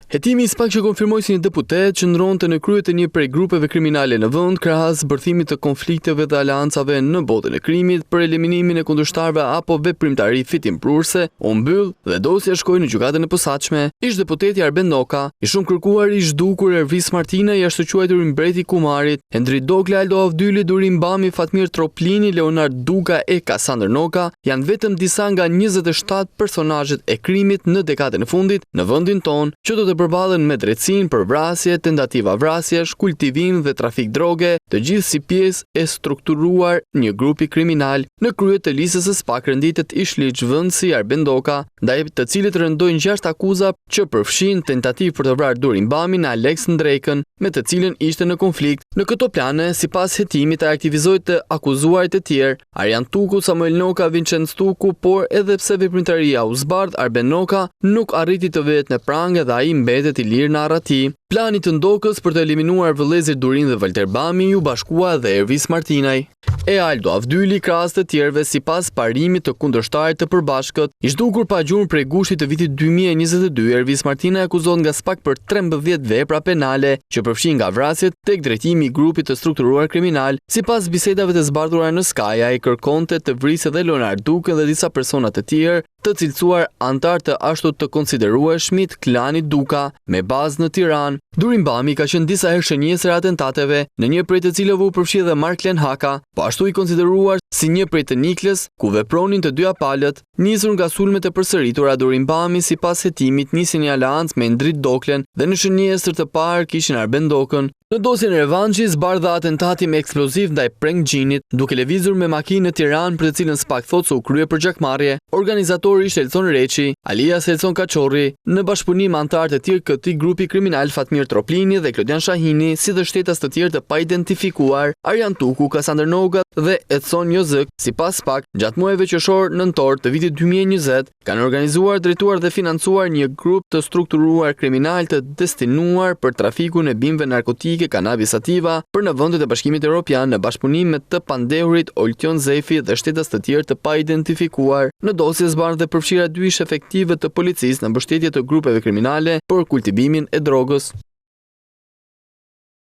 Hetimi i SPAK që konfirmoi si një deputet qëndronte në krye të një prej grupeve kriminale në vend krahas zbërthimit të konflikteve dhe aleancave në botën e krimit për eliminimin e kundërshtarëve apo veprimtari fitimprurse, u mbyll dhe dosja shkoi në gjykatën e posaçme. Ish deputeti Arben Noka, i shumë kërkuar i zhdukur Ervis Martina, i ashtu quajtur mbreti i Kumarit, Hendri Dokla, Aldo Avdyli, Durim Bami, Fatmir Troplini, Leonard Duka e Kasandër Noka janë vetëm disa nga 27 personazhet e krimit në dekadën e fundit në vendin tonë që do të përballen me drejtësinë për vrasje, tentativa vrasjesh, kultivim dhe trafik droge, të gjithë si pjesë e strukturuar një grupi kriminal. Në krye të listës së SPAK renditet ish-ligjvendësi Arben Doka, ndaj të cilit rëndojnë 6 akuza që përfshin tentativë për të vrarë Durim Bamin, Alex Ndrekën, me të cilën ishte në konflikt. Në këto plane, sipas hetimit, aktivizoi të akuzuarit e tjerë, Arjan Tuku, Samuel Noka, Vincenz Tuku, por edhe pse veprimtaria u zbardh, Arben Noka nuk arriti të vetë në prangë dhe ai mbetet i lirë në arrati. Plani të Ndokës për të eliminuar vëllezërit Durin dhe Valter Bami ju bashkua dhe Ervis Martinaj. E Aldo Avdyli, krahas të tjerëve, sipas parimit të kundërshtarit të përbashkët, i zhdukur pa gjurmë prej gushtit të vitit 2022, Ervis Martinaj akuzohet nga SPAK për 13 vepra penale që përfshin nga vrasjet tek drejtimi i grupit të strukturuar kriminal. Sipas bisedave të zbardhura në Sky, ai kërkonte të vrisë edhe Leonard Dukën dhe disa persona të tjerë të cilësuar antar të ashtu të konsiderueshmit klanit Duka me bazë në Tiranë. Durim Bami ka qenë disa herë shënjesër atentateve, në një prej të cilëve u përfshi dhe Marklen Haka, po ashtu i konsideruar si një prej të Niklës, ku vepronin të dyja palët. Nisur nga sulmet e përsëritura, Durim Bami sipas hetimit nisi një aleancë me Hendrik Doklen dhe në shënjesër të parë kishin Arben Dokën. Në dosjen e revanshi zbardha atentati me eksploziv ndaj Prank Gjinit, duke lëvizur me makinë në Tiranë, për të cilën SPAK thotë se u krye për gjakmarrje. Organizatori ishte Elson Reçi, alias Elson Kaçorri, në bashkëpunim me anëtarë të tjerë këtij grupi kriminal, Fatmir Troplini dhe Klodian Shahini, si dhe shtetas të tjerë të paidentifikuar, Arjan Tuku, Kasandër Noka dhe Edson Jozëk. Sipas SPAK, gjatë muajve qershor-nëntor të vitit 2020, kanë organizuar, drejtuar dhe financuar një grup të strukturuar kriminal të destinuar për trafikun e bimëve narkotike Cannabis Sativa për në vendet e Bashkimit Evropian në bashkëpunim me të pandehurit Oltjon Zefi dhe shtetas të tjerë të paidentifikuar. Në dosje zbardhë dhe përfshira 2 ish efektive të policisë në mbështetje të grupeve kriminale për kultivimin e drogës.